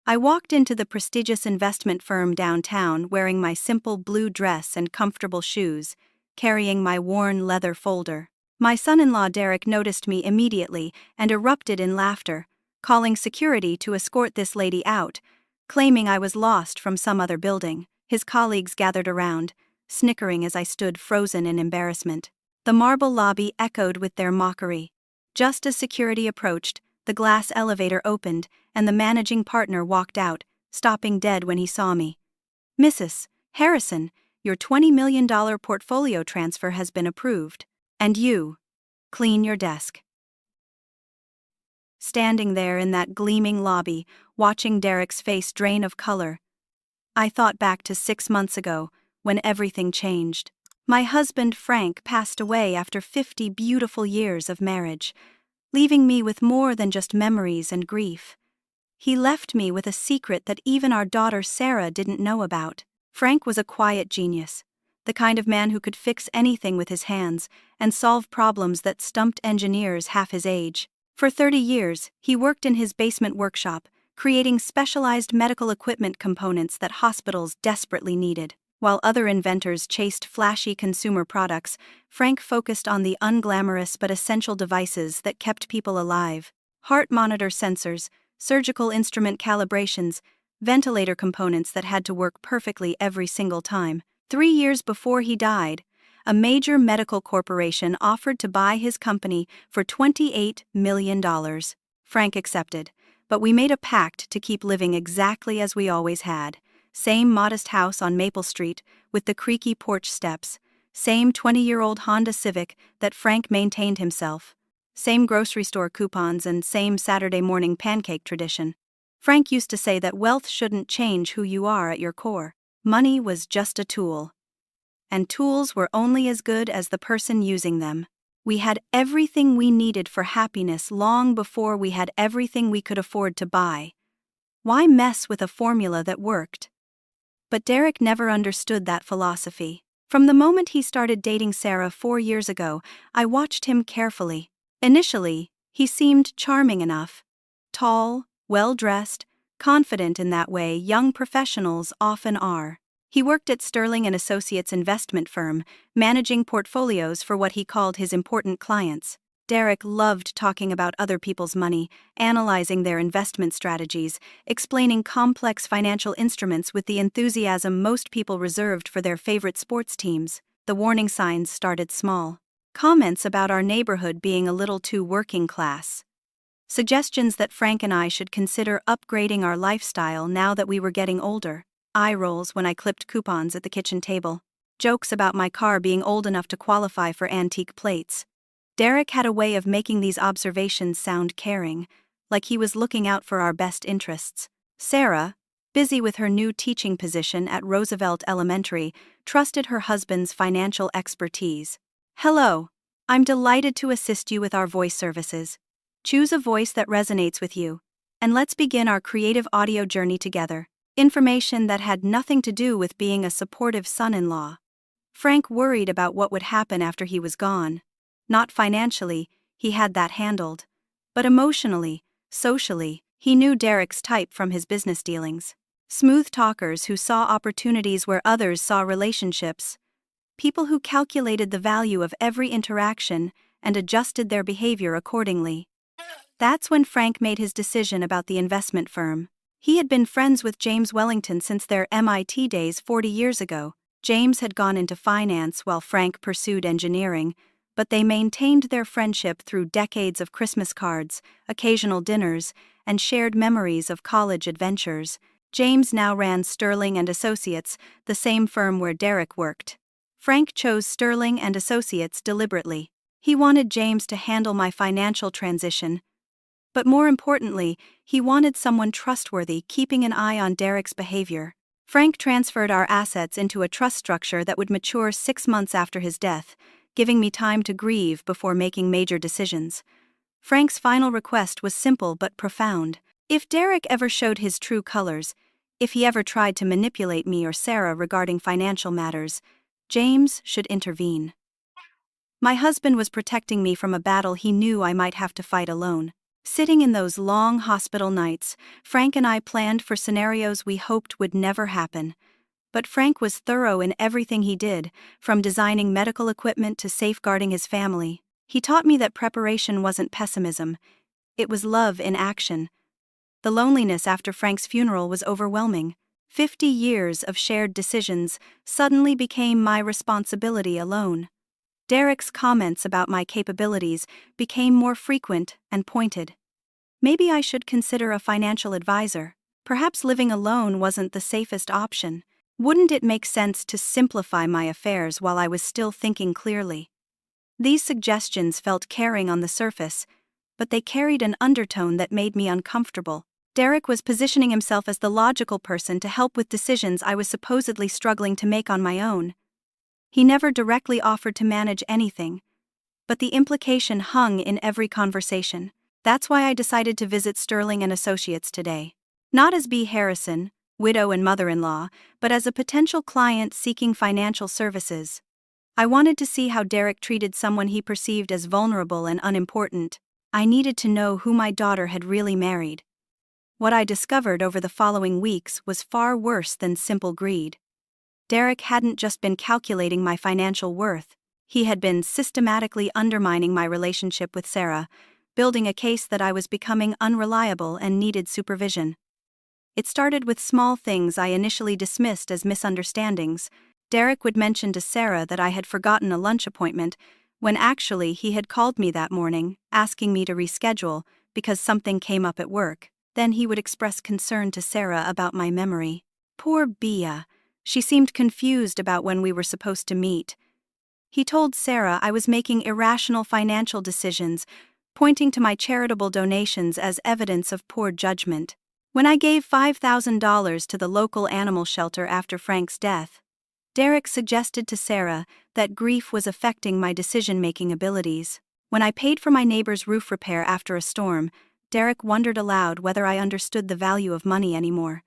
I walked into the prestigious investment firm downtown wearing my simple blue dress and comfortable shoes, carrying my worn leather folder. My son-in-law Derek noticed me immediately and erupted in laughter, calling security to escort this lady out, claiming I was lost from some other building. His colleagues gathered around, snickering as I stood frozen in embarrassment. The marble lobby echoed with their mockery. Just as security approached, the glass elevator opened, and the managing partner walked out, stopping dead when he saw me. "Mrs. Harrison, your $20 million portfolio transfer has been approved. And you, clean your desk." Standing there in that gleaming lobby, watching Derek's face drain of color, I thought back to 6 months ago, when everything changed. My husband Frank passed away after 50 beautiful years of marriage, leaving me with more than just memories and grief. He left me with a secret that even our daughter Sarah didn't know about. Frank was a quiet genius, the kind of man who could fix anything with his hands and solve problems that stumped engineers half his age. For 30 years, he worked in his basement workshop, creating specialized medical equipment components that hospitals desperately needed. While other inventors chased flashy consumer products, Frank focused on the unglamorous but essential devices that kept people alive: heart monitor sensors, surgical instrument calibrations, ventilator components that had to work perfectly every single time. 3 years before he died, a major medical corporation offered to buy his company for $28 million. Frank accepted, but we made a pact to keep living exactly as we always had. Same modest house on Maple Street with the creaky porch steps, same 20-year-old Honda Civic that Frank maintained himself, same grocery store coupons and same Saturday morning pancake tradition. Frank used to say that wealth shouldn't change who you are at your core. Money was just a tool. And tools were only as good as the person using them. We had everything we needed for happiness long before we had everything we could afford to buy. Why mess with a formula that worked? But Derek never understood that philosophy. From the moment he started dating Sarah 4 years ago, I watched him carefully. Initially, he seemed charming enough. Tall, well-dressed, confident in that way young professionals often are. He worked at Sterling & Associates investment firm, managing portfolios for what he called his important clients. Derek loved talking about other people's money, analyzing their investment strategies, explaining complex financial instruments with the enthusiasm most people reserved for their favorite sports teams. The warning signs started small. Comments about our neighborhood being a little too working class. Suggestions that Frank and I should consider upgrading our lifestyle now that we were getting older. Eye rolls when I clipped coupons at the kitchen table. Jokes about my car being old enough to qualify for antique plates. Derek had a way of making these observations sound caring, like he was looking out for our best interests. Sarah, busy with her new teaching position at Roosevelt Elementary, trusted her husband's financial expertise. "Hello, I'm delighted to assist you with our voice services. Choose a voice that resonates with you, and let's begin our creative audio journey together." Information that had nothing to do with being a supportive son-in-law. Frank worried about what would happen after he was gone. Not financially, he had that handled. But emotionally, socially, he knew Derek's type from his business dealings. Smooth talkers who saw opportunities where others saw relationships. People who calculated the value of every interaction and adjusted their behavior accordingly. That's when Frank made his decision about the investment firm. He had been friends with James Wellington since their MIT days 40 years ago. James had gone into finance while Frank pursued engineering, but they maintained their friendship through decades of Christmas cards, occasional dinners, and shared memories of college adventures. James now ran Sterling & Associates, the same firm where Derek worked. Frank chose Sterling & Associates deliberately. He wanted James to handle my financial transition, but more importantly, he wanted someone trustworthy keeping an eye on Derek's behavior. Frank transferred our assets into a trust structure that would mature 6 months after his death, giving me time to grieve before making major decisions. Frank's final request was simple but profound. If Derek ever showed his true colors, if he ever tried to manipulate me or Sarah regarding financial matters, James should intervene. My husband was protecting me from a battle he knew I might have to fight alone. Sitting in those long hospital nights, Frank and I planned for scenarios we hoped would never happen. But Frank was thorough in everything he did, from designing medical equipment to safeguarding his family. He taught me that preparation wasn't pessimism, it was love in action. The loneliness after Frank's funeral was overwhelming. 50 years of shared decisions suddenly became my responsibility alone. Derek's comments about my capabilities became more frequent and pointed. Maybe I should consider a financial advisor. Perhaps living alone wasn't the safest option. Wouldn't it make sense to simplify my affairs while I was still thinking clearly? These suggestions felt caring on the surface, but they carried an undertone that made me uncomfortable. Derek was positioning himself as the logical person to help with decisions I was supposedly struggling to make on my own. He never directly offered to manage anything, but the implication hung in every conversation. That's why I decided to visit Sterling and Associates today. Not as B. Harrison, widow and mother-in-law, but as a potential client seeking financial services. I wanted to see how Derek treated someone he perceived as vulnerable and unimportant. I needed to know who my daughter had really married. What I discovered over the following weeks was far worse than simple greed. Derek hadn't just been calculating my financial worth, he had been systematically undermining my relationship with Sarah, building a case that I was becoming unreliable and needed supervision. It started with small things I initially dismissed as misunderstandings. Derek would mention to Sarah that I had forgotten a lunch appointment, when actually he had called me that morning, asking me to reschedule because something came up at work. Then he would express concern to Sarah about my memory. Poor Bea. She seemed confused about when we were supposed to meet. He told Sarah I was making irrational financial decisions, pointing to my charitable donations as evidence of poor judgment. When I gave $5,000 to the local animal shelter after Frank's death, Derek suggested to Sarah that grief was affecting my decision-making abilities. When I paid for my neighbor's roof repair after a storm, Derek wondered aloud whether I understood the value of money anymore.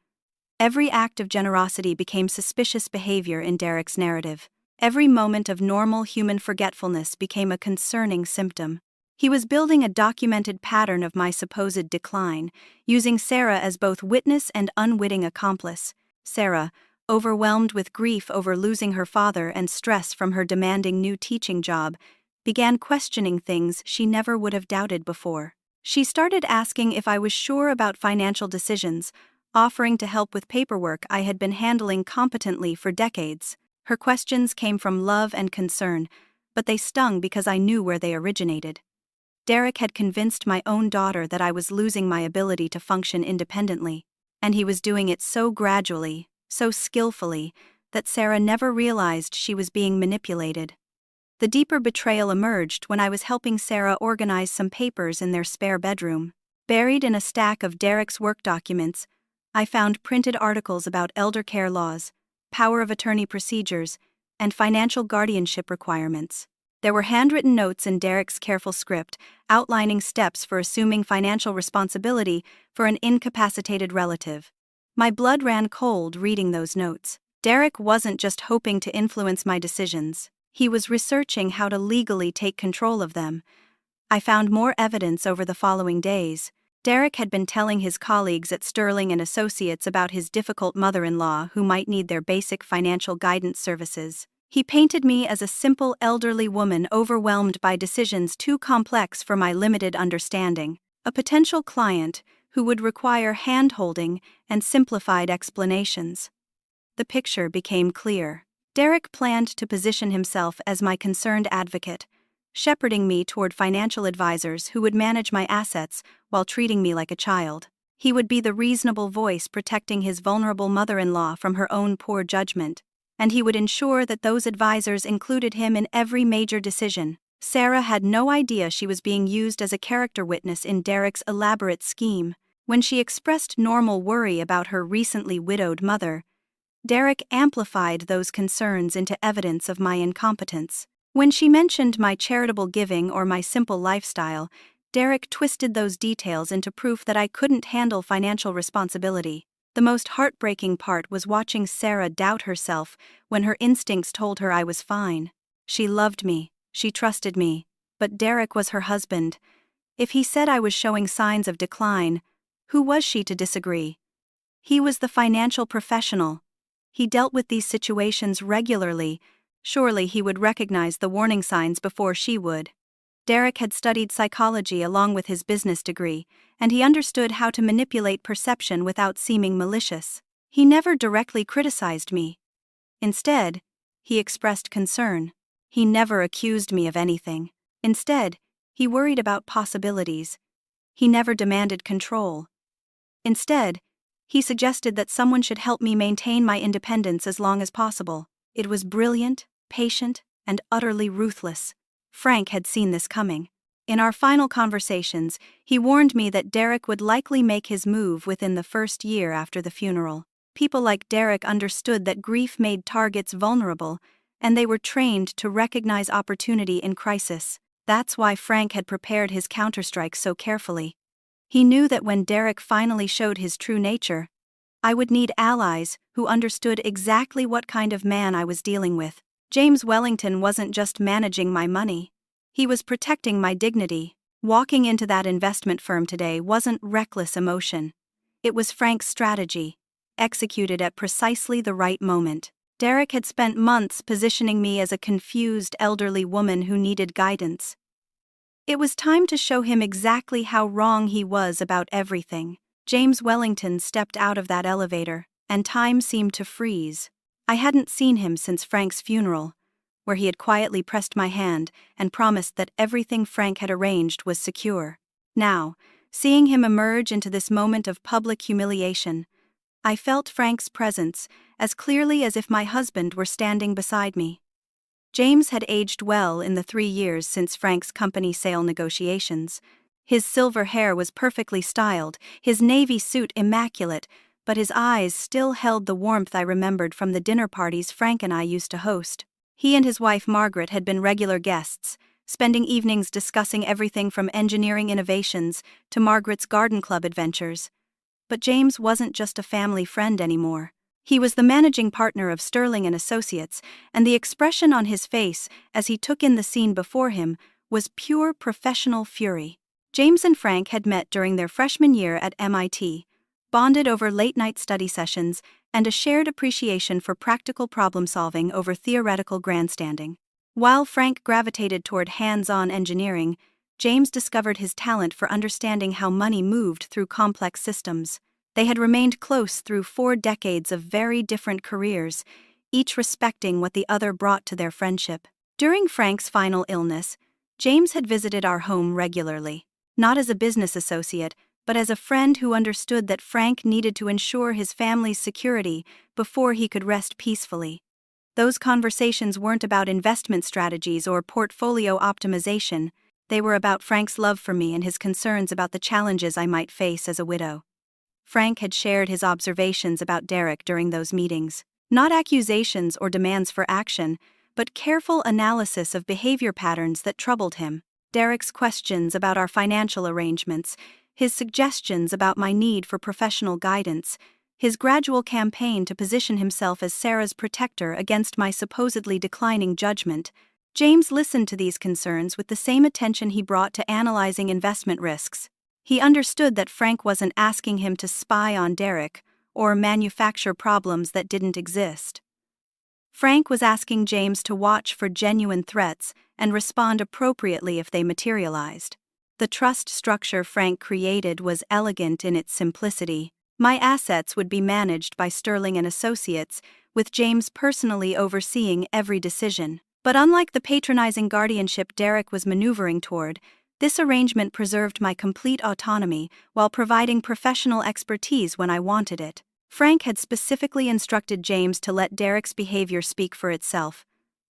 Every act of generosity became suspicious behavior in Derek's narrative. Every moment of normal human forgetfulness became a concerning symptom. He was building a documented pattern of my supposed decline, using Sarah as both witness and unwitting accomplice. Sarah, overwhelmed with grief over losing her father and stress from her demanding new teaching job, began questioning things she never would have doubted before. She started asking if I was sure about financial decisions, offering to help with paperwork I had been handling competently for decades. Her questions came from love and concern, but they stung because I knew where they originated. Derek had convinced my own daughter that I was losing my ability to function independently, and he was doing it so gradually, so skillfully, that Sarah never realized she was being manipulated. The deeper betrayal emerged when I was helping Sarah organize some papers in their spare bedroom. Buried in a stack of Derek's work documents, I found printed articles about elder care laws, power of attorney procedures, and financial guardianship requirements. There were handwritten notes in Derek's careful script outlining steps for assuming financial responsibility for an incapacitated relative. My blood ran cold reading those notes. Derek wasn't just hoping to influence my decisions, he was researching how to legally take control of them. I found more evidence over the following days. Derek had been telling his colleagues at Sterling and Associates about his difficult mother-in-law who might need their basic financial guidance services. He painted me as a simple elderly woman overwhelmed by decisions too complex for my limited understanding, a potential client who would require hand-holding and simplified explanations. The picture became clear. Derek planned to position himself as my concerned advocate, shepherding me toward financial advisors who would manage my assets while treating me like a child. He would be the reasonable voice protecting his vulnerable mother-in-law from her own poor judgment, and he would ensure that those advisors included him in every major decision. Sarah had no idea she was being used as a character witness in Derek's elaborate scheme. When she expressed normal worry about her recently widowed mother, Derek amplified those concerns into evidence of my incompetence. When she mentioned my charitable giving or my simple lifestyle, Derek twisted those details into proof that I couldn't handle financial responsibility. The most heartbreaking part was watching Sarah doubt herself when her instincts told her I was fine. She loved me, she trusted me, but Derek was her husband. If he said I was showing signs of decline, who was she to disagree? He was the financial professional. He dealt with these situations regularly. Surely he would recognize the warning signs before she would. Derek had studied psychology along with his business degree, and he understood how to manipulate perception without seeming malicious. He never directly criticized me. Instead, he expressed concern. He never accused me of anything. Instead, he worried about possibilities. He never demanded control. Instead, he suggested that someone should help me maintain my independence as long as possible. It was brilliant, patient, and utterly ruthless. Frank had seen this coming. In our final conversations, he warned me that Derek would likely make his move within the first year after the funeral. People like Derek understood that grief made targets vulnerable, and they were trained to recognize opportunity in crisis. That's why Frank had prepared his counterstrike so carefully. He knew that when Derek finally showed his true nature, I would need allies who understood exactly what kind of man I was dealing with. James Wellington wasn't just managing my money. He was protecting my dignity. Walking into that investment firm today wasn't reckless emotion. It was Frank's strategy, executed at precisely the right moment. Derek had spent months positioning me as a confused elderly woman who needed guidance. It was time to show him exactly how wrong he was about everything. James Wellington stepped out of that elevator, and time seemed to freeze. I hadn't seen him since Frank's funeral, where he had quietly pressed my hand and promised that everything Frank had arranged was secure. Now, seeing him emerge into this moment of public humiliation, I felt Frank's presence as clearly as if my husband were standing beside me. James had aged well in the 3 years since Frank's company sale negotiations. His silver hair was perfectly styled, his navy suit immaculate, but his eyes still held the warmth I remembered from the dinner parties Frank and I used to host. He and his wife Margaret had been regular guests, spending evenings discussing everything from engineering innovations to Margaret's garden club adventures. But James wasn't just a family friend anymore. He was the managing partner of Sterling and Associates, and the expression on his face as he took in the scene before him was pure professional fury. James and Frank had met during their freshman year at MIT, bonded over late-night study sessions and a shared appreciation for practical problem-solving over theoretical grandstanding. While Frank gravitated toward hands-on engineering, James discovered his talent for understanding how money moved through complex systems. They had remained close through 4 decades of very different careers, each respecting what the other brought to their friendship. During Frank's final illness, James had visited our home regularly, not as a business associate, but as a friend who understood that Frank needed to ensure his family's security before he could rest peacefully. Those conversations weren't about investment strategies or portfolio optimization. They were about Frank's love for me and his concerns about the challenges I might face as a widow. Frank had shared his observations about Derek during those meetings. Not accusations or demands for action, but careful analysis of behavior patterns that troubled him. Derek's questions about our financial arrangements, his suggestions about my need for professional guidance, his gradual campaign to position himself as Sarah's protector against my supposedly declining judgment. James listened to these concerns with the same attention he brought to analyzing investment risks. He understood that Frank wasn't asking him to spy on Derek or manufacture problems that didn't exist. Frank was asking James to watch for genuine threats and respond appropriately if they materialized. The trust structure Frank created was elegant in its simplicity. My assets would be managed by Sterling and Associates, with James personally overseeing every decision. But unlike the patronizing guardianship Derek was maneuvering toward, this arrangement preserved my complete autonomy while providing professional expertise when I wanted it. Frank had specifically instructed James to let Derek's behavior speak for itself.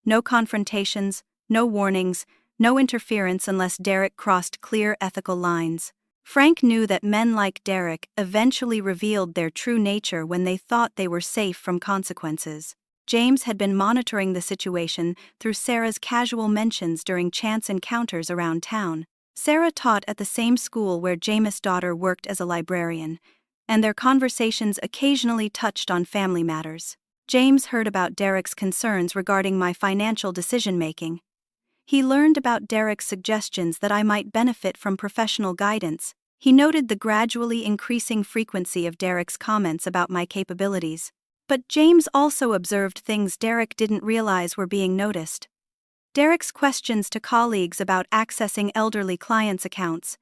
No confrontations, no warnings, no interference unless Derek crossed clear ethical lines. Frank knew that men like Derek eventually revealed their true nature when they thought they were safe from consequences. James had been monitoring the situation through Sarah's casual mentions during chance encounters around town. Sarah taught at the same school where James' daughter worked as a librarian, and their conversations occasionally touched on family matters. James heard about Derek's concerns regarding my financial decision-making. He learned about Derek's suggestions that I might benefit from professional guidance. He noted the gradually increasing frequency of Derek's comments about my capabilities. But James also observed things Derek didn't realize were being noticed. Derek's questions to colleagues about accessing elderly clients' accounts,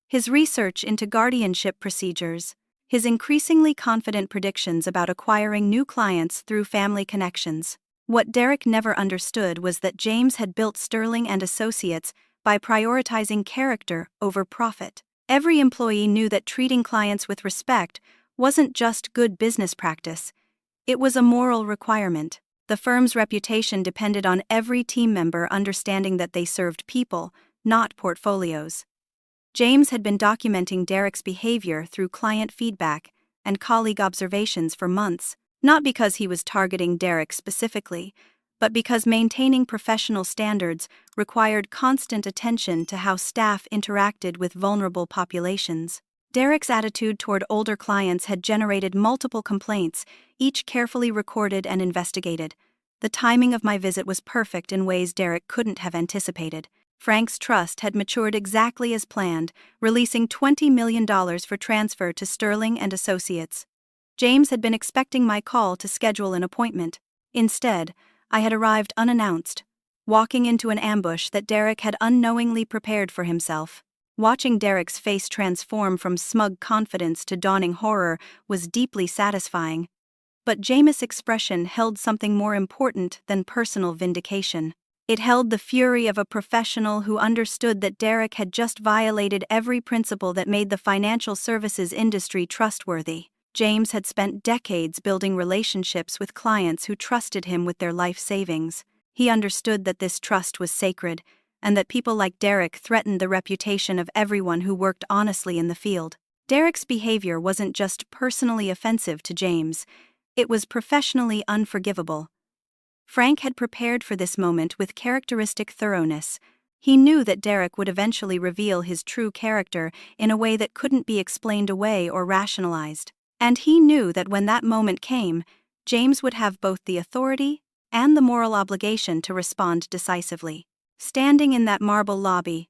his research into guardianship procedures, his increasingly confident predictions about acquiring new clients through family connections. What Derek never understood was that James had built Sterling and Associates by prioritizing character over profit. Every employee knew that treating clients with respect wasn't just good business practice, it was a moral requirement. The firm's reputation depended on every team member understanding that they served people, not portfolios. James had been documenting Derek's behavior through client feedback and colleague observations for months, not because he was targeting Derek specifically, but because maintaining professional standards required constant attention to how staff interacted with vulnerable populations. Derek's attitude toward older clients had generated multiple complaints, each carefully recorded and investigated. The timing of my visit was perfect in ways Derek couldn't have anticipated. Frank's trust had matured exactly as planned, releasing $20 million for transfer to Sterling and Associates. James had been expecting my call to schedule an appointment. Instead, I had arrived unannounced, walking into an ambush that Derek had unknowingly prepared for himself. Watching Derek's face transform from smug confidence to dawning horror was deeply satisfying. But James' expression held something more important than personal vindication. It held the fury of a professional who understood that Derek had just violated every principle that made the financial services industry trustworthy. James had spent decades building relationships with clients who trusted him with their life savings. He understood that this trust was sacred, and that people like Derek threatened the reputation of everyone who worked honestly in the field. Derek's behavior wasn't just personally offensive to James, it was professionally unforgivable. Frank had prepared for this moment with characteristic thoroughness. He knew that Derek would eventually reveal his true character in a way that couldn't be explained away or rationalized. And he knew that when that moment came, James would have both the authority and the moral obligation to respond decisively. Standing in that marble lobby,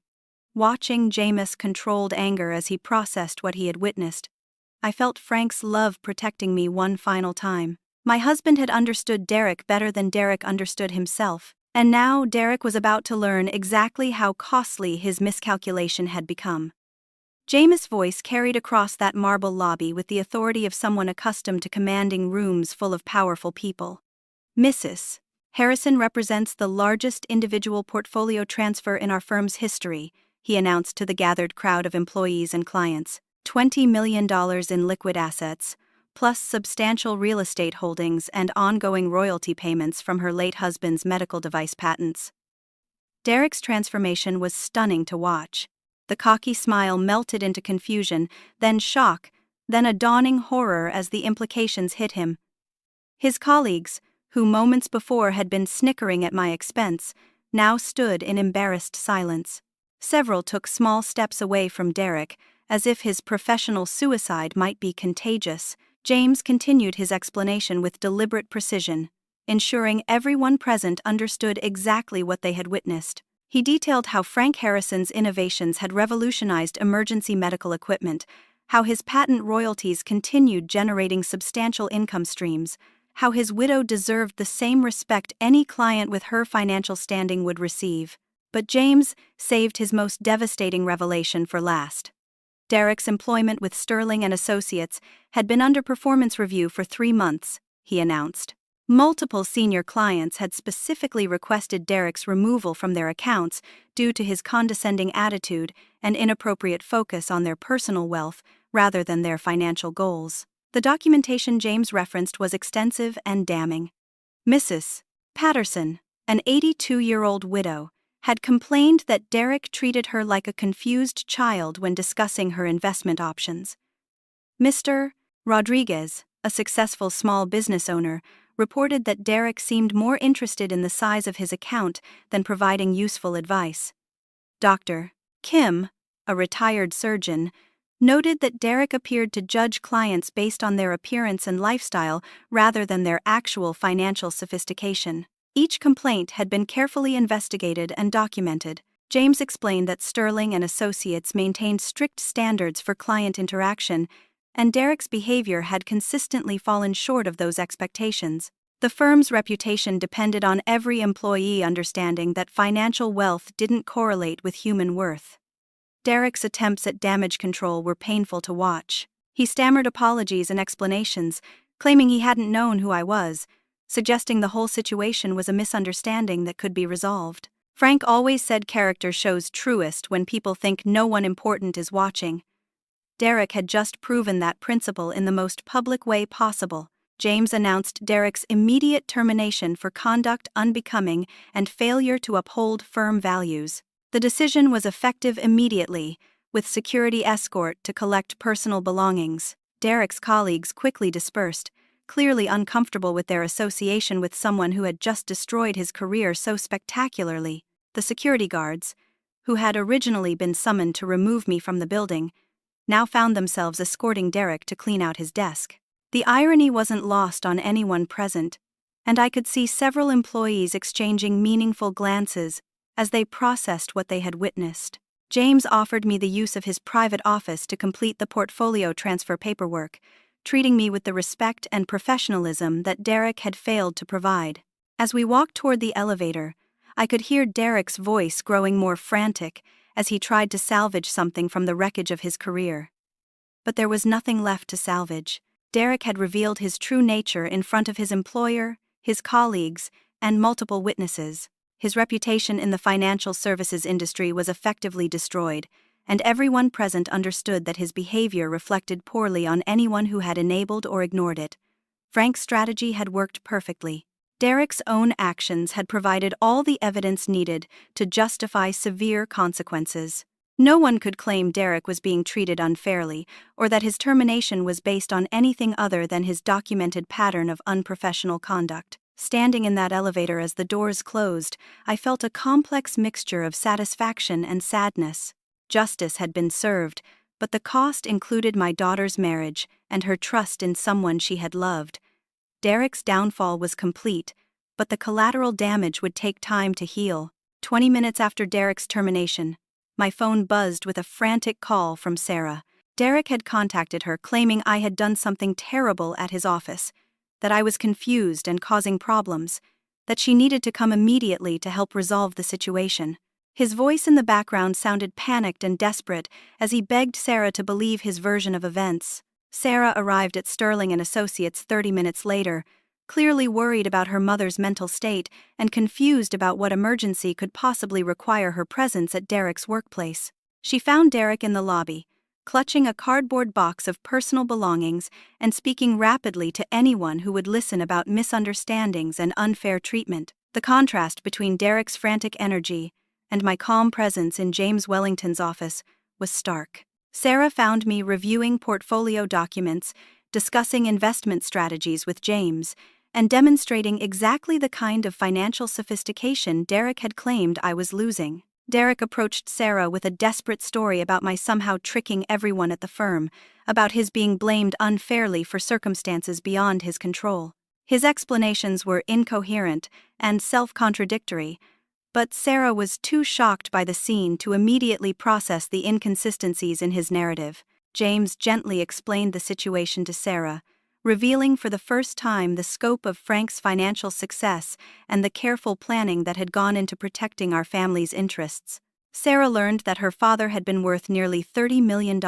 watching James' controlled anger as he processed what he had witnessed, I felt Frank's love protecting me one final time. My husband had understood Derek better than Derek understood himself, and now Derek was about to learn exactly how costly his miscalculation had become. James' voice carried across that marble lobby with the authority of someone accustomed to commanding rooms full of powerful people. Mrs. Harrison represents the largest individual portfolio transfer in our firm's history, he announced to the gathered crowd of employees and clients. $20 million in liquid assets, plus substantial real estate holdings and ongoing royalty payments from her late husband's medical device patents. Derek's transformation was stunning to watch. The cocky smile melted into confusion, then shock, then a dawning horror as the implications hit him. His colleagues, who moments before had been snickering at my expense, now stood in embarrassed silence. Several took small steps away from Derek, as if his professional suicide might be contagious. James continued his explanation with deliberate precision, ensuring everyone present understood exactly what they had witnessed. He detailed how Frank Harrison's innovations had revolutionized emergency medical equipment, how his patent royalties continued generating substantial income streams, how his widow deserved the same respect any client with her financial standing would receive. But James saved his most devastating revelation for last. Derek's employment with Sterling and Associates had been under performance review for 3 months, he announced. Multiple senior clients had specifically requested Derek's removal from their accounts due to his condescending attitude and inappropriate focus on their personal wealth rather than their financial goals. The documentation James referenced was extensive and damning. Mrs. Patterson, an 82-year-old widow, had complained that Derek treated her like a confused child when discussing her investment options. Mr. Rodriguez, a successful small business owner, reported that Derek seemed more interested in the size of his account than providing useful advice. Dr. Kim, a retired surgeon, noted that Derek appeared to judge clients based on their appearance and lifestyle rather than their actual financial sophistication. Each complaint had been carefully investigated and documented. James explained that Sterling and Associates maintained strict standards for client interaction, and Derek's behavior had consistently fallen short of those expectations. The firm's reputation depended on every employee understanding that financial wealth didn't correlate with human worth. Derek's attempts at damage control were painful to watch. He stammered apologies and explanations, claiming he hadn't known who I was, suggesting the whole situation was a misunderstanding that could be resolved. Frank always said character shows truest when people think no one important is watching. Derek had just proven that principle in the most public way possible. James announced Derek's immediate termination for conduct unbecoming and failure to uphold firm values. The decision was effective immediately, with security escort to collect personal belongings. Derek's colleagues quickly dispersed, clearly uncomfortable with their association with someone who had just destroyed his career so spectacularly. The security guards, who had originally been summoned to remove me from the building, now found themselves escorting Derek to clean out his desk. The irony wasn't lost on anyone present, and I could see several employees exchanging meaningful glances as they processed what they had witnessed. James offered me the use of his private office to complete the portfolio transfer paperwork, treating me with the respect and professionalism that Derek had failed to provide. As we walked toward the elevator, I could hear Derek's voice growing more frantic as he tried to salvage something from the wreckage of his career. But there was nothing left to salvage. Derek had revealed his true nature in front of his employer, his colleagues, and multiple witnesses. His reputation in the financial services industry was effectively destroyed, and everyone present understood that his behavior reflected poorly on anyone who had enabled or ignored it. Frank's strategy had worked perfectly. Derek's own actions had provided all the evidence needed to justify severe consequences. No one could claim Derek was being treated unfairly, or that his termination was based on anything other than his documented pattern of unprofessional conduct. Standing in that elevator as the doors closed, I felt a complex mixture of satisfaction and sadness. Justice had been served, but the cost included my daughter's marriage and her trust in someone she had loved. Derek's downfall was complete, but the collateral damage would take time to heal. 20 minutes after Derek's termination, my phone buzzed with a frantic call from Sarah. Derek had contacted her claiming I had done something terrible at his office, that I was confused and causing problems, that she needed to come immediately to help resolve the situation. His voice in the background sounded panicked and desperate as he begged Sarah to believe his version of events. Sarah arrived at Sterling and Associates 30 minutes later, clearly worried about her mother's mental state and confused about what emergency could possibly require her presence at Derek's workplace. She found Derek in the lobby, clutching a cardboard box of personal belongings and speaking rapidly to anyone who would listen about misunderstandings and unfair treatment. The contrast between Derek's frantic energy and my calm presence in James Wellington's office was stark. Sarah found me reviewing portfolio documents, discussing investment strategies with James, and demonstrating exactly the kind of financial sophistication Derek had claimed I was losing. Derek approached Sarah with a desperate story about my somehow tricking everyone at the firm, about his being blamed unfairly for circumstances beyond his control. His explanations were incoherent and self-contradictory, but Sarah was too shocked by the scene to immediately process the inconsistencies in his narrative. James gently explained the situation to Sarah, revealing for the first time the scope of Frank's financial success and the careful planning that had gone into protecting our family's interests. Sarah learned that her father had been worth nearly $30 million,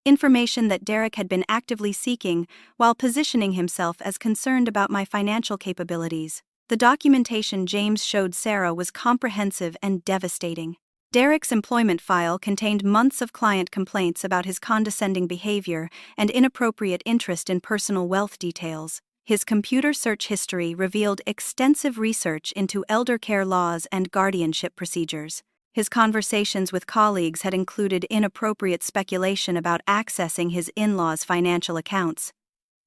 information that Derek had been actively seeking while positioning himself as concerned about my financial capabilities. The documentation James showed Sarah was comprehensive and devastating. Derek's employment file contained months of client complaints about his condescending behavior and inappropriate interest in personal wealth details. His computer search history revealed extensive research into elder care laws and guardianship procedures. His conversations with colleagues had included inappropriate speculation about accessing his in-laws' financial accounts.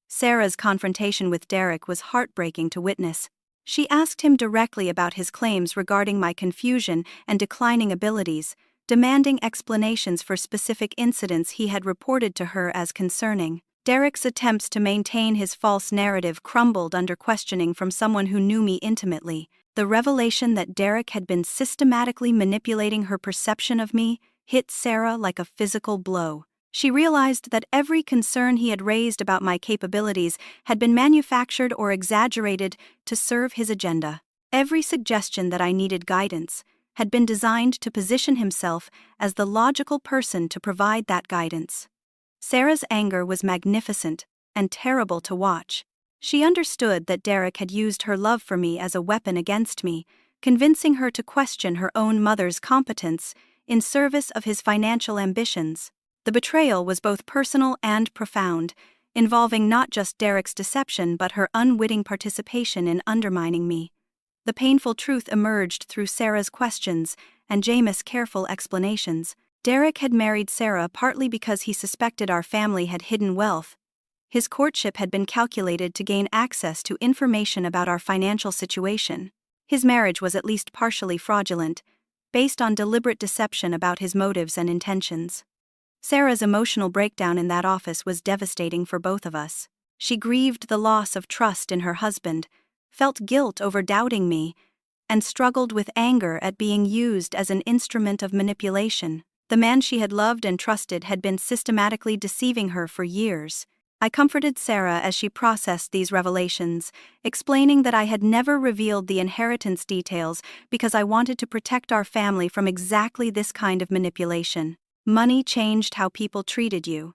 Sarah's confrontation with Derek was heartbreaking to witness. She asked him directly about his claims regarding my confusion and declining abilities, demanding explanations for specific incidents he had reported to her as concerning. Derek's attempts to maintain his false narrative crumbled under questioning from someone who knew me intimately. The revelation that Derek had been systematically manipulating her perception of me hit Sarah like a physical blow. She realized that every concern he had raised about my capabilities had been manufactured or exaggerated to serve his agenda. Every suggestion that I needed guidance had been designed to position himself as the logical person to provide that guidance. Sarah's anger was magnificent and terrible to watch. She understood that Derek had used her love for me as a weapon against me, convincing her to question her own mother's competence in service of his financial ambitions. The betrayal was both personal and profound, involving not just Derek's deception but her unwitting participation in undermining me. The painful truth emerged through Sarah's questions and Jameis' careful explanations. Derek had married Sarah partly because he suspected our family had hidden wealth. His courtship had been calculated to gain access to information about our financial situation. His marriage was at least partially fraudulent, based on deliberate deception about his motives and intentions. Sarah's emotional breakdown in that office was devastating for both of us. She grieved the loss of trust in her husband, felt guilt over doubting me, and struggled with anger at being used as an instrument of manipulation. The man she had loved and trusted had been systematically deceiving her for years. I comforted Sarah as she processed these revelations, explaining that I had never revealed the inheritance details because I wanted to protect our family from exactly this kind of manipulation. Money changed how people treated you,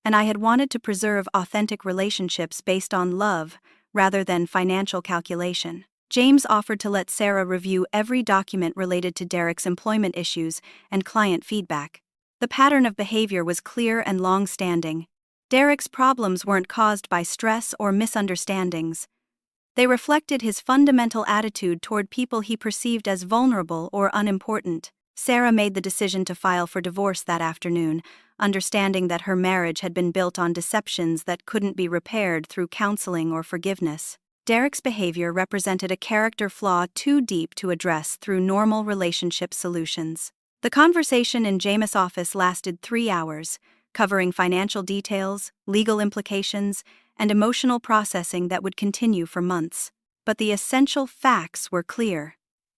and I had wanted to preserve authentic relationships based on love rather than financial calculation. James offered to let Sarah review every document related to Derek's employment issues and client feedback. The pattern of behavior was clear and long-standing. Derek's problems weren't caused by stress or misunderstandings. They reflected his fundamental attitude toward people he perceived as vulnerable or unimportant. Sarah made the decision to file for divorce that afternoon, understanding that her marriage had been built on deceptions that couldn't be repaired through counseling or forgiveness. Derek's behavior represented a character flaw too deep to address through normal relationship solutions. The conversation in Jameis' office lasted 3 hours, covering financial details, legal implications, and emotional processing that would continue for months. But the essential facts were clear.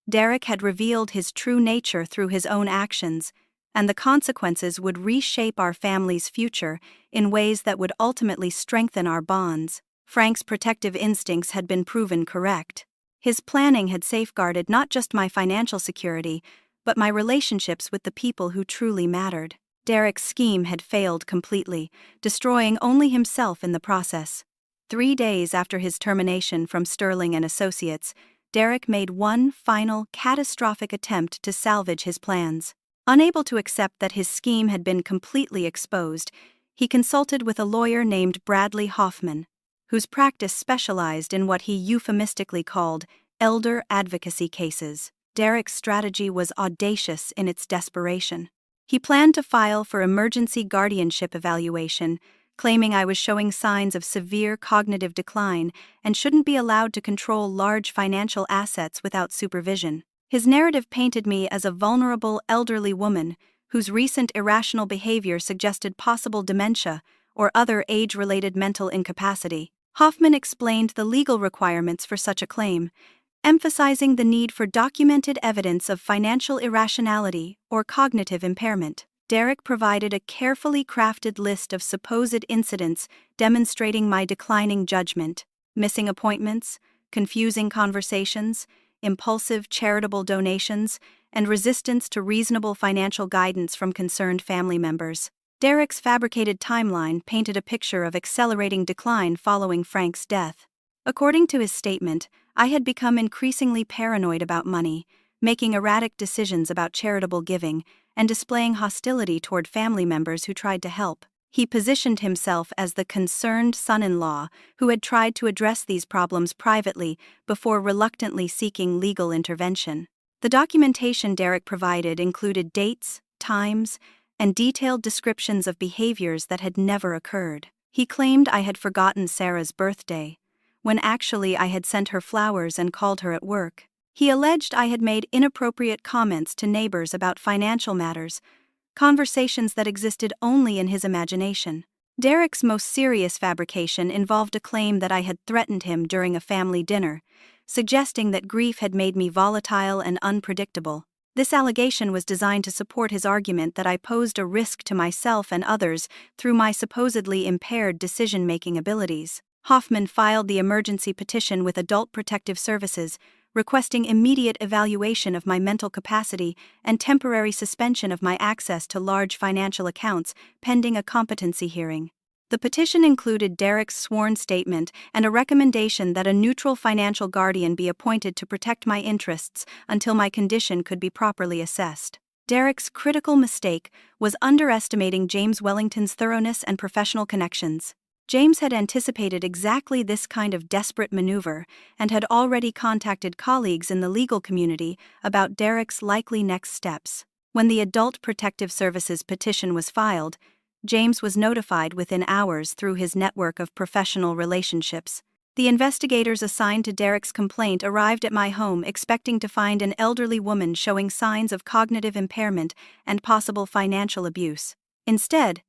Derek had revealed his true nature through his own actions, and the consequences would reshape our family's future in ways that would ultimately strengthen our bonds. Frank's protective instincts had been proven correct. His planning had safeguarded not just my financial security, but my relationships with the people who truly mattered. Derek's scheme had failed completely, destroying only himself in the process. 3 days after his termination from Sterling and Associates, Derek made one final, catastrophic attempt to salvage his plans. Unable to accept that his scheme had been completely exposed, he consulted with a lawyer named Bradley Hoffman, whose practice specialized in what he euphemistically called elder advocacy cases. Derek's strategy was audacious in its desperation. He planned to file for emergency guardianship evaluation, claiming I was showing signs of severe cognitive decline and shouldn't be allowed to control large financial assets without supervision. His narrative painted me as a vulnerable elderly woman whose recent irrational behavior suggested possible dementia or other age-related mental incapacity. Hoffman explained the legal requirements for such a claim, emphasizing the need for documented evidence of financial irrationality or cognitive impairment. Derek provided a carefully crafted list of supposed incidents demonstrating my declining judgment: missing appointments, confusing conversations, impulsive charitable donations, and resistance to reasonable financial guidance from concerned family members. Derek's fabricated timeline painted a picture of accelerating decline following Frank's death. According to his statement, I had become increasingly paranoid about money, making erratic decisions about charitable giving, and displaying hostility toward family members who tried to help. He positioned himself as the concerned son-in-law who had tried to address these problems privately before reluctantly seeking legal intervention. The documentation Derek provided included dates, times, and detailed descriptions of behaviors that had never occurred. He claimed I had forgotten Sarah's birthday, when actually I had sent her flowers and called her at work. He alleged I had made inappropriate comments to neighbors about financial matters, conversations that existed only in his imagination. Derek's most serious fabrication involved a claim that I had threatened him during a family dinner, suggesting that grief had made me volatile and unpredictable. This allegation was designed to support his argument that I posed a risk to myself and others through my supposedly impaired decision-making abilities. Hoffman filed the emergency petition with Adult Protective Services, requesting immediate evaluation of my mental capacity and temporary suspension of my access to large financial accounts pending a competency hearing. The petition included Derek's sworn statement and a recommendation that a neutral financial guardian be appointed to protect my interests until my condition could be properly assessed. Derek's critical mistake was underestimating James Wellington's thoroughness and professional connections. James had anticipated exactly this kind of desperate maneuver and had already contacted colleagues in the legal community about Derek's likely next steps. When the Adult Protective Services petition was filed, James was notified within hours through his network of professional relationships. The investigators assigned to Derek's complaint arrived at my home expecting to find an elderly woman showing signs of cognitive impairment and possible financial abuse. Instead,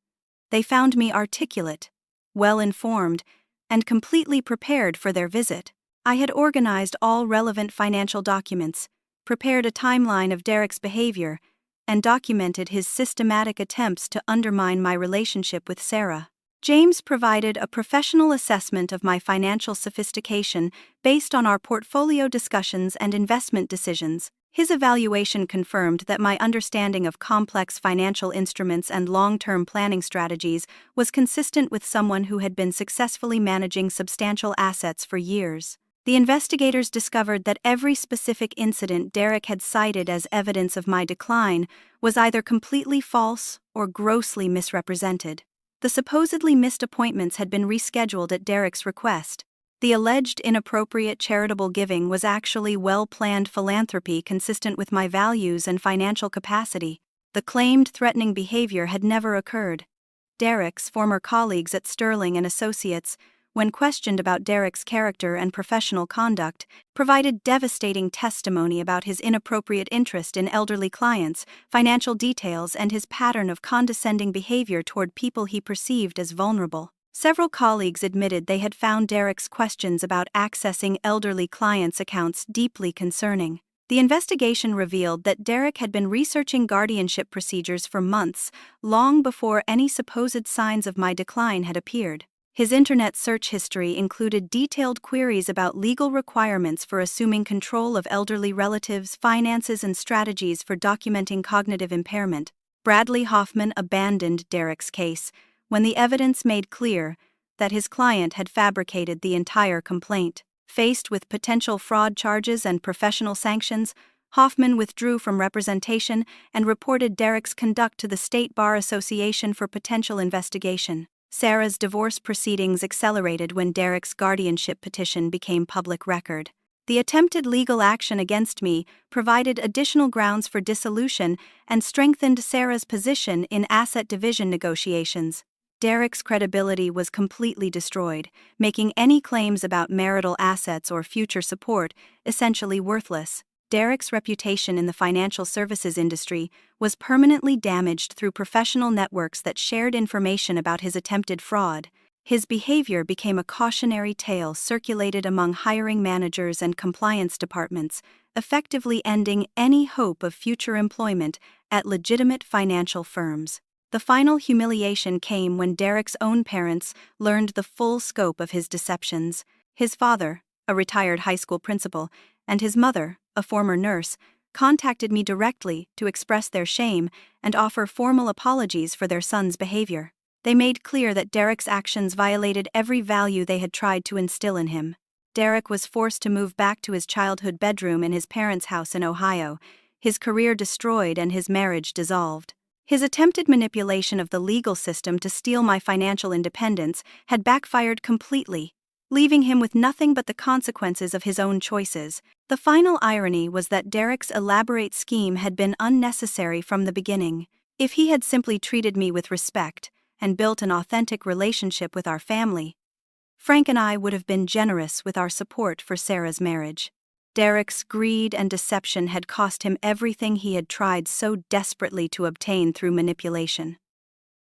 they found me articulate, well-informed, and completely prepared for their visit. I had organized all relevant financial documents, prepared a timeline of Derek's behavior, and documented his systematic attempts to undermine my relationship with Sarah. James provided a professional assessment of my financial sophistication based on our portfolio discussions and investment decisions. His evaluation confirmed that my understanding of complex financial instruments and long-term planning strategies was consistent with someone who had been successfully managing substantial assets for years. The investigators discovered that every specific incident Derek had cited as evidence of my decline was either completely false or grossly misrepresented. The supposedly missed appointments had been rescheduled at Derek's request. The alleged inappropriate charitable giving was actually well-planned philanthropy consistent with my values and financial capacity. The claimed threatening behavior had never occurred. Derek's former colleagues at Sterling and Associates, when questioned about Derek's character and professional conduct, provided devastating testimony about his inappropriate interest in elderly clients, financial details, and his pattern of condescending behavior toward people he perceived as vulnerable. Several colleagues admitted they had found Derek's questions about accessing elderly clients' accounts deeply concerning. The investigation revealed that Derek had been researching guardianship procedures for months, long before any supposed signs of my decline had appeared. His internet search history included detailed queries about legal requirements for assuming control of elderly relatives, finances, and strategies for documenting cognitive impairment. Bradley Hoffman abandoned Derek's case when the evidence made clear that his client had fabricated the entire complaint. Faced with potential fraud charges and professional sanctions, Hoffman withdrew from representation and reported Derek's conduct to the State Bar Association for potential investigation. Sarah's divorce proceedings accelerated when Derek's guardianship petition became public record. The attempted legal action against me provided additional grounds for dissolution and strengthened Sarah's position in asset division negotiations. Derek's credibility was completely destroyed, making any claims about marital assets or future support essentially worthless. Derek's reputation in the financial services industry was permanently damaged through professional networks that shared information about his attempted fraud. His behavior became a cautionary tale circulated among hiring managers and compliance departments, effectively ending any hope of future employment at legitimate financial firms. The final humiliation came when Derek's own parents learned the full scope of his deceptions. His father, a retired high school principal, and his mother, a former nurse, contacted me directly to express their shame and offer formal apologies for their son's behavior. They made clear that Derek's actions violated every value they had tried to instill in him. Derek was forced to move back to his childhood bedroom in his parents' house in Ohio, his career destroyed and his marriage dissolved. His attempted manipulation of the legal system to steal my financial independence had backfired completely, leaving him with nothing but the consequences of his own choices. The final irony was that Derek's elaborate scheme had been unnecessary from the beginning. If he had simply treated me with respect and built an authentic relationship with our family, Frank and I would have been generous with our support for Sarah's marriage. Derek's greed and deception had cost him everything he had tried so desperately to obtain through manipulation.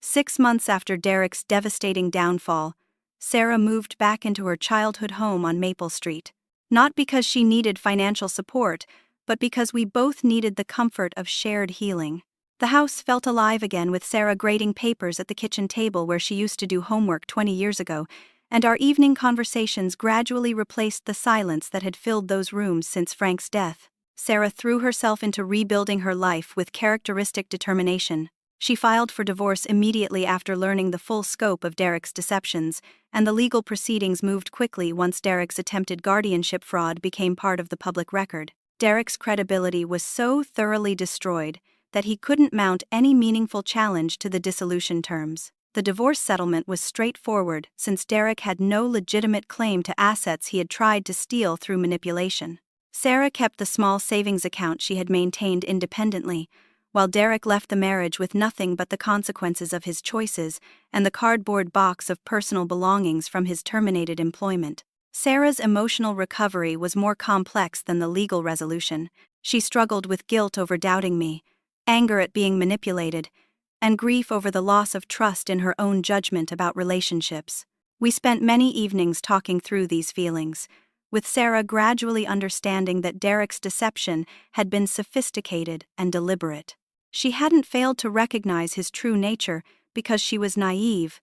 6 months after Derek's devastating downfall, Sarah moved back into her childhood home on Maple Street. Not because she needed financial support, but because we both needed the comfort of shared healing. The house felt alive again with Sarah grading papers at the kitchen table where she used to do homework 20 years ago, and our evening conversations gradually replaced the silence that had filled those rooms since Frank's death. Sarah threw herself into rebuilding her life with characteristic determination. She filed for divorce immediately after learning the full scope of Derek's deceptions, and the legal proceedings moved quickly once Derek's attempted guardianship fraud became part of the public record. Derek's credibility was so thoroughly destroyed that he couldn't mount any meaningful challenge to the dissolution terms. The divorce settlement was straightforward since Derek had no legitimate claim to assets he had tried to steal through manipulation. Sarah kept the small savings account she had maintained independently, while Derek left the marriage with nothing but the consequences of his choices and the cardboard box of personal belongings from his terminated employment. Sarah's emotional recovery was more complex than the legal resolution. She struggled with guilt over doubting me, anger at being manipulated, and grief over the loss of trust in her own judgment about relationships. We spent many evenings talking through these feelings, with Sarah gradually understanding that Derek's deception had been sophisticated and deliberate. She hadn't failed to recognize his true nature because she was naive,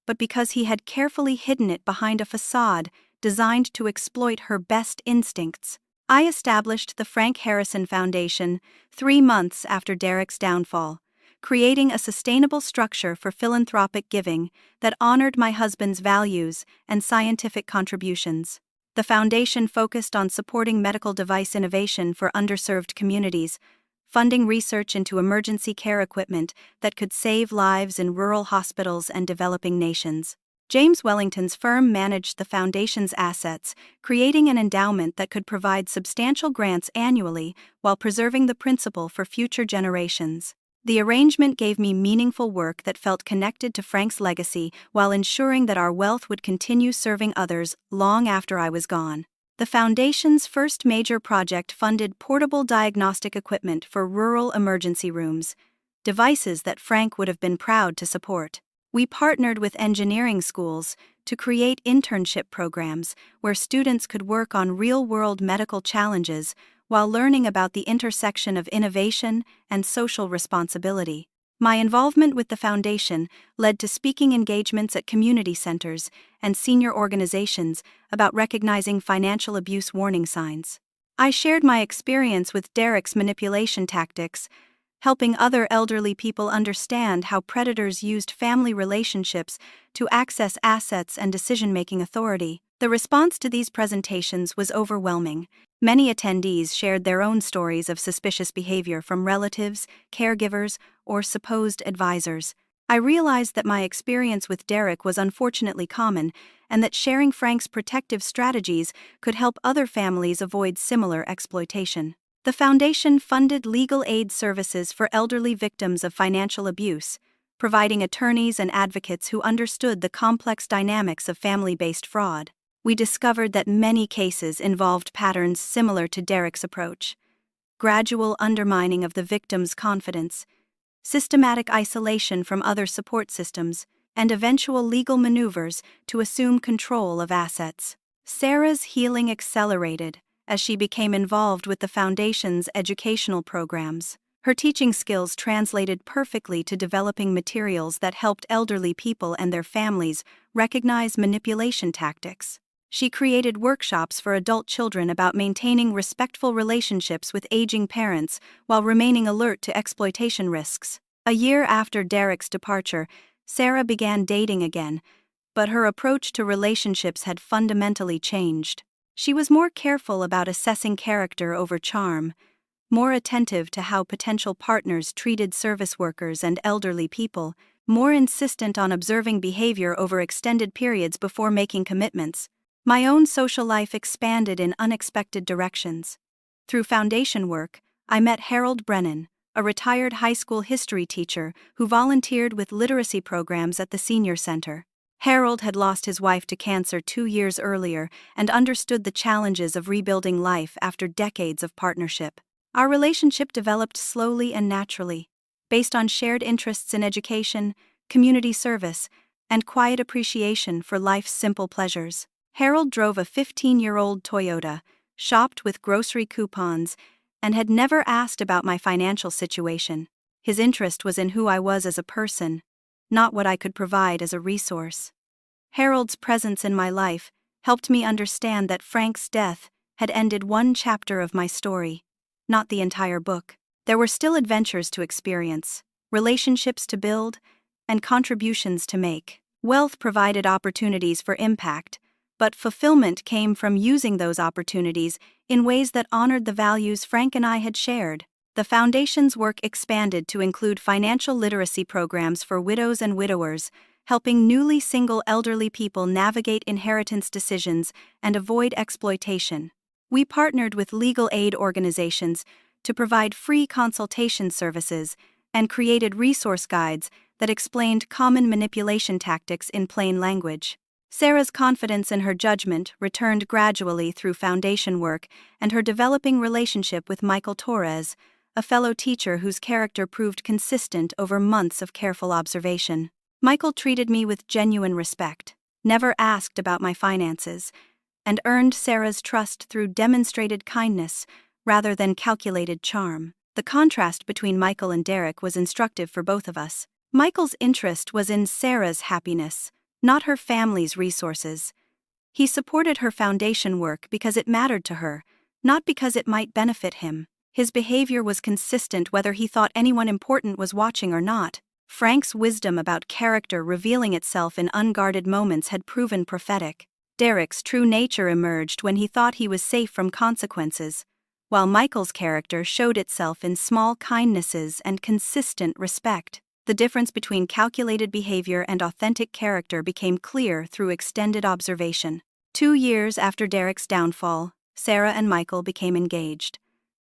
but because he had carefully hidden it behind a facade designed to exploit her best instincts. I established the Frank Harrison Foundation 3 months after Derek's downfall, creating a sustainable structure for philanthropic giving that honored my husband's values and scientific contributions. The foundation focused on supporting medical device innovation for underserved communities, funding research into emergency care equipment that could save lives in rural hospitals and developing nations. James Wellington's firm managed the foundation's assets, creating an endowment that could provide substantial grants annually while preserving the principal for future generations. The arrangement gave me meaningful work that felt connected to Frank's legacy while ensuring that our wealth would continue serving others long after I was gone. The Foundation's first major project funded portable diagnostic equipment for rural emergency rooms, devices that Frank would have been proud to support. We partnered with engineering schools to create internship programs where students could work on real-world medical challenges while learning about the intersection of innovation and social responsibility. My involvement with the foundation led to speaking engagements at community centers and senior organizations about recognizing financial abuse warning signs. I shared my experience with Derek's manipulation tactics, helping other elderly people understand how predators used family relationships to access assets and decision-making authority. The response to these presentations was overwhelming. Many attendees shared their own stories of suspicious behavior from relatives, caregivers, or supposed advisors. I realized that my experience with Derek was unfortunately common, and that sharing Frank's protective strategies could help other families avoid similar exploitation. The foundation funded legal aid services for elderly victims of financial abuse, providing attorneys and advocates who understood the complex dynamics of family-based fraud. We discovered that many cases involved patterns similar to Derek's approach: gradual undermining of the victim's confidence, systematic isolation from other support systems, and eventual legal maneuvers to assume control of assets. Sarah's healing accelerated as she became involved with the Foundation's educational programs. Her teaching skills translated perfectly to developing materials that helped elderly people and their families recognize manipulation tactics. She created workshops for adult children about maintaining respectful relationships with aging parents while remaining alert to exploitation risks. A year after Derek's departure, Sarah began dating again, but her approach to relationships had fundamentally changed. She was more careful about assessing character over charm, more attentive to how potential partners treated service workers and elderly people, more insistent on observing behavior over extended periods before making commitments. My own social life expanded in unexpected directions. Through foundation work, I met Harold Brennan, a retired high school history teacher who volunteered with literacy programs at the senior center. Harold had lost his wife to cancer 2 years earlier and understood the challenges of rebuilding life after decades of partnership. Our relationship developed slowly and naturally, based on shared interests in education, community service, and quiet appreciation for life's simple pleasures. Harold drove a 15-year-old Toyota, shopped with grocery coupons, and had never asked about my financial situation. His interest was in who I was as a person, not what I could provide as a resource. Harold's presence in my life helped me understand that Frank's death had ended one chapter of my story, not the entire book. There were still adventures to experience, relationships to build, and contributions to make. Wealth provided opportunities for impact, but fulfillment came from using those opportunities in ways that honored the values Frank and I had shared. The Foundation's work expanded to include financial literacy programs for widows and widowers, helping newly single elderly people navigate inheritance decisions and avoid exploitation. We partnered with legal aid organizations to provide free consultation services and created resource guides that explained common manipulation tactics in plain language. Sarah's confidence in her judgment returned gradually through foundation work and her developing relationship with Michael Torres, a fellow teacher whose character proved consistent over months of careful observation. Michael treated me with genuine respect, never asked about my finances, and earned Sarah's trust through demonstrated kindness rather than calculated charm. The contrast between Michael and Derek was instructive for both of us. Michael's interest was in Sarah's happiness, not her family's resources. He supported her foundation work because it mattered to her, not because it might benefit him. His behavior was consistent whether he thought anyone important was watching or not. Frank's wisdom about character revealing itself in unguarded moments had proven prophetic. Derek's true nature emerged when he thought he was safe from consequences, while Michael's character showed itself in small kindnesses and consistent respect. The difference between calculated behavior and authentic character became clear through extended observation. 2 years after Derek's downfall, Sarah and Michael became engaged.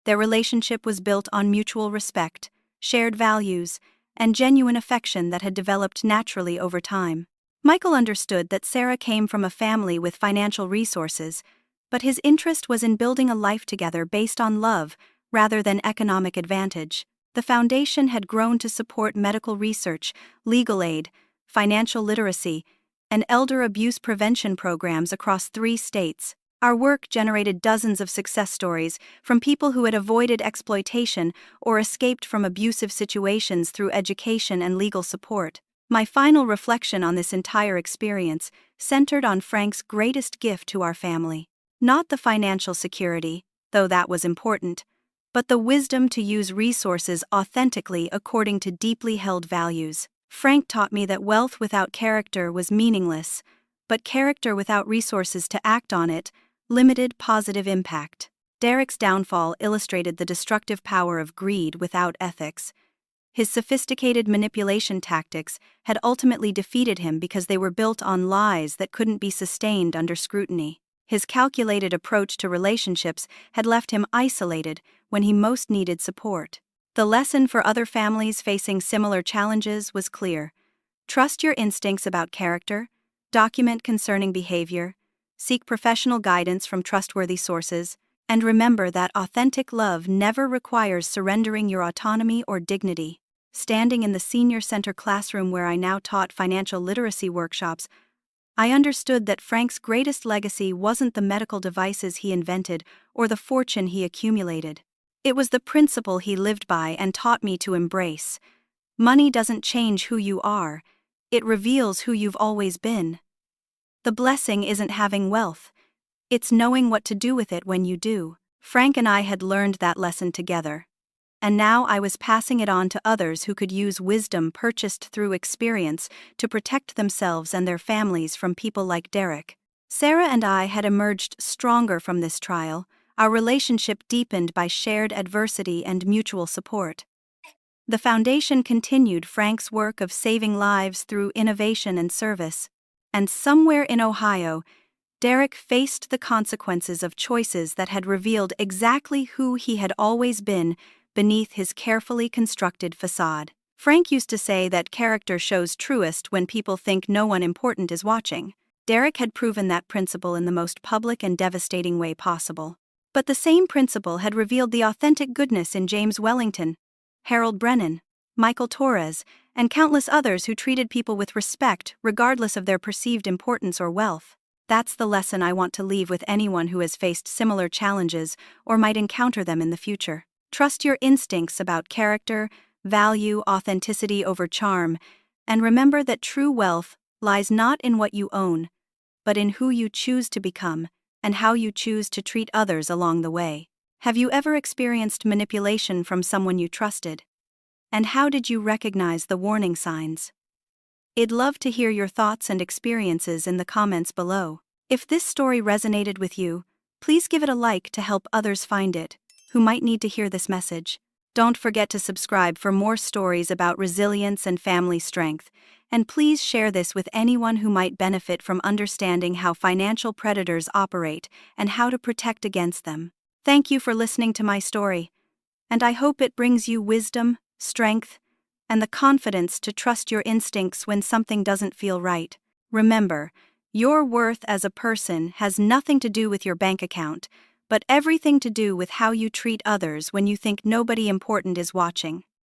Their relationship was built on mutual respect, shared values, and genuine affection that had developed naturally over time. Michael understood that Sarah came from a family with financial resources, but his interest was in building a life together based on love rather than economic advantage. The foundation had grown to support medical research, legal aid, financial literacy, and elder abuse prevention programs across 3 states. Our work generated dozens of success stories from people who had avoided exploitation or escaped from abusive situations through education and legal support. My final reflection on this entire experience centered on Frank's greatest gift to our family. Not the financial security, though that was important, but the wisdom to use resources authentically according to deeply held values. Frank taught me that wealth without character was meaningless, but character without resources to act on it limited positive impact. Derek's downfall illustrated the destructive power of greed without ethics. His sophisticated manipulation tactics had ultimately defeated him because they were built on lies that couldn't be sustained under scrutiny. His calculated approach to relationships had left him isolated when he most needed support. The lesson for other families facing similar challenges was clear. Trust your instincts about character, document concerning behavior, seek professional guidance from trustworthy sources, and remember that authentic love never requires surrendering your autonomy or dignity. Standing in the senior center classroom where I now taught financial literacy workshops, I understood that Frank's greatest legacy wasn't the medical devices he invented or the fortune he accumulated. It was the principle he lived by and taught me to embrace. Money doesn't change who you are, it reveals who you've always been. The blessing isn't having wealth, it's knowing what to do with it when you do. Frank and I had learned that lesson together, and now I was passing it on to others who could use wisdom purchased through experience to protect themselves and their families from people like Derek. Sarah and I had emerged stronger from this trial, our relationship deepened by shared adversity and mutual support. The foundation continued Frank's work of saving lives through innovation and service, and somewhere in Ohio, Derek faced the consequences of choices that had revealed exactly who he had always been beneath his carefully constructed facade. Frank used to say that character shows truest when people think no one important is watching. Derek had proven that principle in the most public and devastating way possible. But the same principle had revealed the authentic goodness in James Wellington, Harold Brennan, Michael Torres, and countless others who treated people with respect regardless of their perceived importance or wealth. That's the lesson I want to leave with anyone who has faced similar challenges or might encounter them in the future. Trust your instincts about character, value authenticity over charm, and remember that true wealth lies not in what you own, but in who you choose to become and how you choose to treat others along the way. Have you ever experienced manipulation from someone you trusted? And how did you recognize the warning signs? I'd love to hear your thoughts and experiences in the comments below. If this story resonated with you, please give it a like to help others find it, who might need to hear this message. Don't forget to subscribe for more stories about resilience and family strength, and please share this with anyone who might benefit from understanding how financial predators operate and how to protect against them. Thank you for listening to my story, and I hope it brings you wisdom, strength, and the confidence to trust your instincts when something doesn't feel right. Remember, your worth as a person has nothing to do with your bank account, but everything to do with how you treat others when you think nobody important is watching.